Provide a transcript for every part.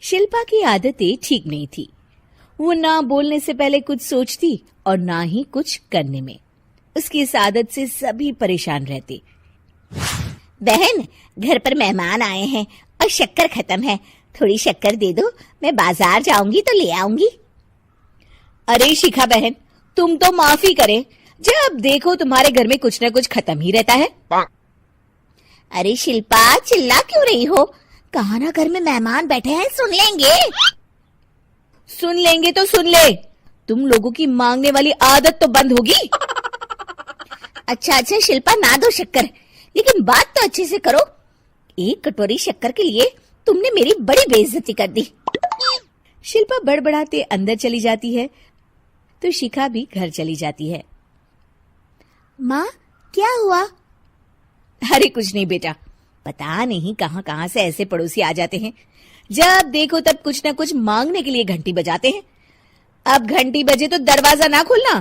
शिल्पा की आदतें ठीक नहीं थी। वो ना बोलने से पहले कुछ सोचती और ना ही कुछ करने में। उसकी इस आदत से सभी परेशान रहते। बहन, घर पर मेहमान आए हैं और शक्कर खत्म है, थोड़ी शक्कर दे दो, मैं बाजार जाऊंगी तो ले आऊंगी। अरे शिखा बहन, तुम तो माफी करे, जब देखो तुम्हारे घर में कुछ न कुछ खत्म ही रहता है। अरे शिल्पा, चिल्ला क्यों रही हो? कहा ना घर में मेहमान बैठे हैं, सुन लेंगे। सुन लेंगे तो सुन ले, तुम लोगों की मांगने वाली आदत तो बंद होगी। अच्छा शिल्पा, ना दो शक्कर, लेकिन बात तो अच्छे से करो। एक कटोरी शक्कर के लिए तुमने मेरी बड़ी बेइज्जती कर दी। शिल्पा बड़बड़ाते अंदर चली जाती है तो शिखा भी घर चली जाती है। माँ, क्या हुआ? अरे कुछ नहीं बेटा, पता नहीं कहां कहां से ऐसे पड़ोसी आ जाते हैं, जब देखो तब कुछ न कुछ मांगने के लिए घंटी बजाते हैं। अब घंटी बजे तो दरवाजा ना खोलना।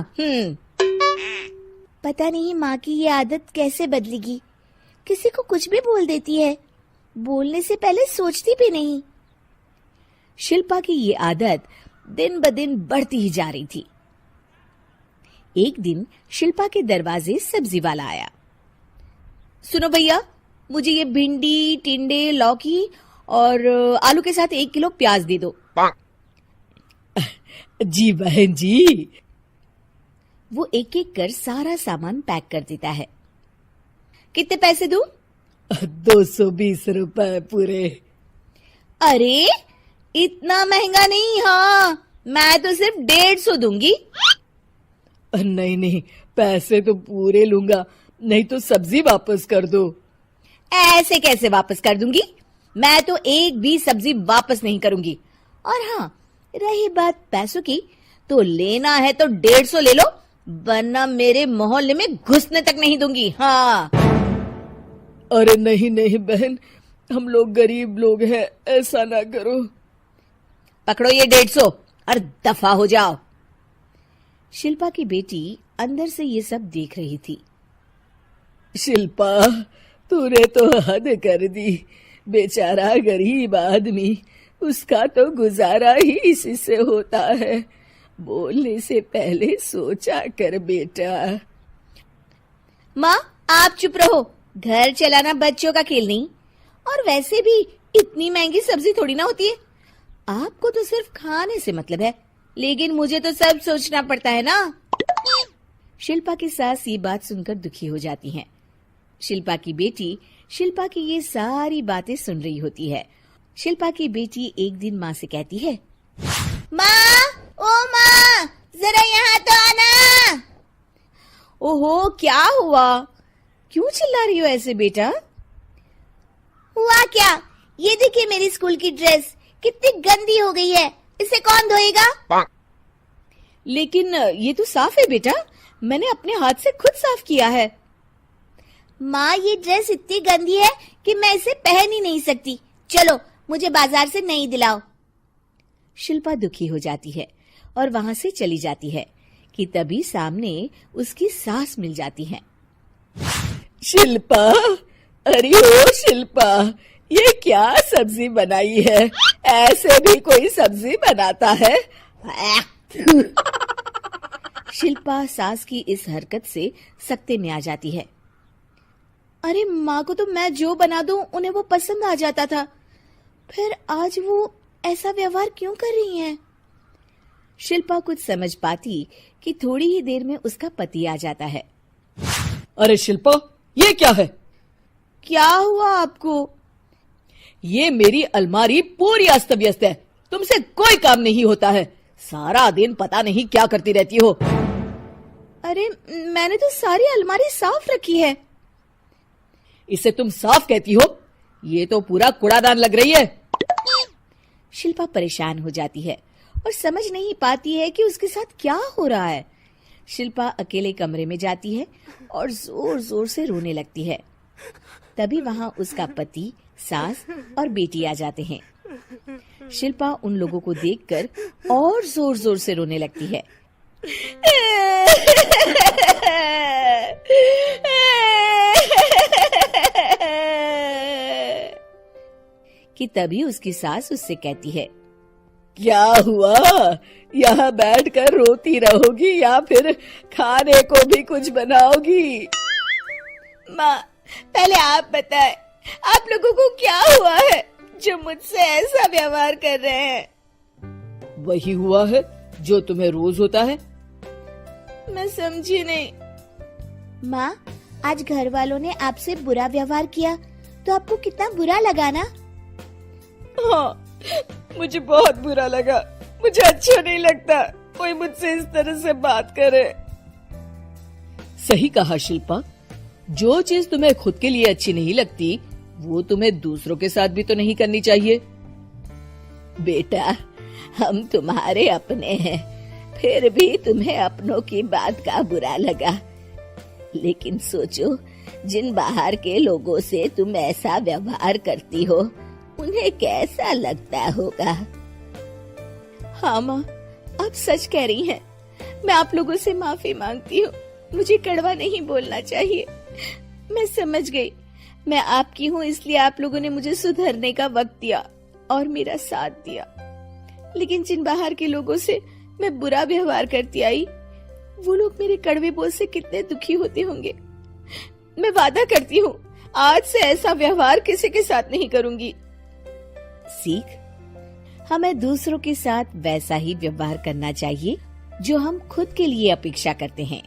पता नहीं माँ की ये आदत कैसे बदलेगी, किसी को कुछ भी बोल देती है, बोलने से पहले सोचती भी नहीं। शिल्पा की ये आदत दिन ब दिन बढ़ती ही जा रही थी। एक दिन शिल्पा के दरवाजे सब्जी वाला आया। सुनो भैया, मुझे ये भिंडी, टिंडे, लौकी और आलू के साथ 1 किलो प्याज दे दो। जी बहन जी। वो एक एक कर सारा सामान पैक कर देता है। कितने पैसे दूं? 220 रुपए पूरे। अरे इतना महंगा नहीं। हाँ, मैं तो सिर्फ 150 दूंगी। नहीं, पैसे तो पूरे लूंगा, नहीं तो सब्जी वापस कर दो। ऐसे कैसे वापस कर दूंगी? मैं तो एक भी सब्जी वापस नहीं करूंगी। और हाँ, रही बात पैसों की, तो लेना है तो 150 ले लो, वरना मेरे मोहल्ले में घुसने तक नहीं दूंगी। हाँ। अरे नहीं बहन, हम लोग गरीब लोग हैं, ऐसा ना करो। पकड़ो ये 150 और दफा हो जाओ। शिल्पा की बेटी अंदर से ये सब देख रही थी। शिल्पा, तूने तो हद कर दी। बेचारा गरीब आदमी, उसका तो गुजारा ही इसी से होता है। बोलने से पहले सोचा कर बेटा। माँ, आप चुप रहो, घर चलाना बच्चों का खेल नहीं। और वैसे भी इतनी महंगी सब्जी थोड़ी ना होती है। आपको तो सिर्फ खाने से मतलब है, लेकिन मुझे तो सब सोचना पड़ता है ना। शिल्पा की सास ये बात सुनकर दुखी हो जाती हैं। शिल्पा की बेटी शिल्पा की ये सारी बातें सुन रही होती है। शिल्पा की बेटी एक दिन माँ से कहती है, माँ, ओ माँ, जरा यहाँ तो आना। ओहो, क्या हुआ? क्यों चिल्ला रही हो ऐसे बेटा? हुआ क्या? ये देखिए मेरी स्कूल की ड्रेस कितनी गंदी हो गई है, इसे कौन धोएगा? लेकिन ये तो साफ है बेटा, मैंने अपने हाथ से खुद साफ किया है। माँ, ये ड्रेस इतनी गंदी है कि मैं इसे पहन ही नहीं सकती। चलो, मुझे बाजार से नई दिलाओ। शिल्पा दुखी हो जाती है और वहां से चली जाती है कि तभी सामने उसकी सास मिल जाती है। शिल्पा, अरे ओ शिल्पा, ये क्या सब्जी बनाई है? ऐसे भी कोई सब्जी बनाता है? शिल्पा सास की इस हरकत से सख्ते में आ जाती है। अरे माँ को तो मैं जो बना दूं उन्हें वो पसंद आ जाता था, फिर आज वो ऐसा व्यवहार क्यों कर रही हैं? शिल्पा कुछ समझ पाती कि थोड़ी ही देर में उसका पति आ जाता है। अरे शिल्पा, ये क्या है? क्या हुआ आपको? ये मेरी अलमारी पूरी अस्त व्यस्त है, तुमसे कोई काम नहीं होता है। सारा दिन पता नहीं क्या करती रहती हो। अरे मैंने तो सारी अलमारी साफ रखी है। इसे तुम साफ कहती हो? ये तो पूरा कूड़ादान लग रही है। शिल्पा परेशान हो जाती है और समझ नहीं पाती है कि उसके साथ क्या हो रहा है। शिल्पा अकेले कमरे में जाती है और जोर जोर से रोने लगती है। तभी वहां उसका पति, सास और बेटी आ जाते हैं। शिल्पा उन लोगों को देखकर और जोर जोर से रोने लगती है। कि तभी उसकी सास उससे कहती है, क्या हुआ? यहाँ बैठकर रोती रहोगी या फिर खाने को भी कुछ बनाओगी? माँ, पहले आप बताएं, आप लोगों को क्या हुआ है जो मुझसे ऐसा व्यवहार कर रहे हैं? वही हुआ है जो तुम्हें रोज होता है। मैं समझी नहीं। माँ, आज घर वालों ने आपसे बुरा व्यवहार किया तो आपको कितना बुरा लगा ना? हाँ, मुझे बहुत बुरा लगा। मुझे अच्छा नहीं लगता कोई मुझसे इस तरह से बात करे। सही कहा शिल्पा, जो चीज तुम्हें खुद के लिए अच्छी नहीं लगती वो तुम्हें दूसरों के साथ भी तो नहीं करनी चाहिए। बेटा, हम तुम्हारे अपने हैं, फिर भी तुम्हें अपनों की बात का बुरा लगा। लेकिन सोचो, जिन बाहर के लोगों से तुम ऐसा व्यवहार करती हो उन्हें कैसा लगता होगा। हाँ माँ, आप सच कह रही हैं। मैं आप लोगों से माफी मांगती हूँ। मुझे कड़वा नहीं बोलना चाहिए। मैं समझ गई, मैं आपकी हूँ इसलिए आप लोगों ने मुझे सुधरने का वक्त दिया और मेरा साथ दिया। लेकिन जिन बाहर के लोगों से मैं बुरा व्यवहार करती आई, वो लोग मेरे कड़वे बोल से कितने दुखी होते होंगे। मैं वादा करती हूँ, आज से ऐसा व्यवहार किसी के साथ नहीं करूंगी। सीख, हमें दूसरों के साथ वैसा ही व्यवहार करना चाहिए जो हम खुद के लिए अपेक्षा करते हैं।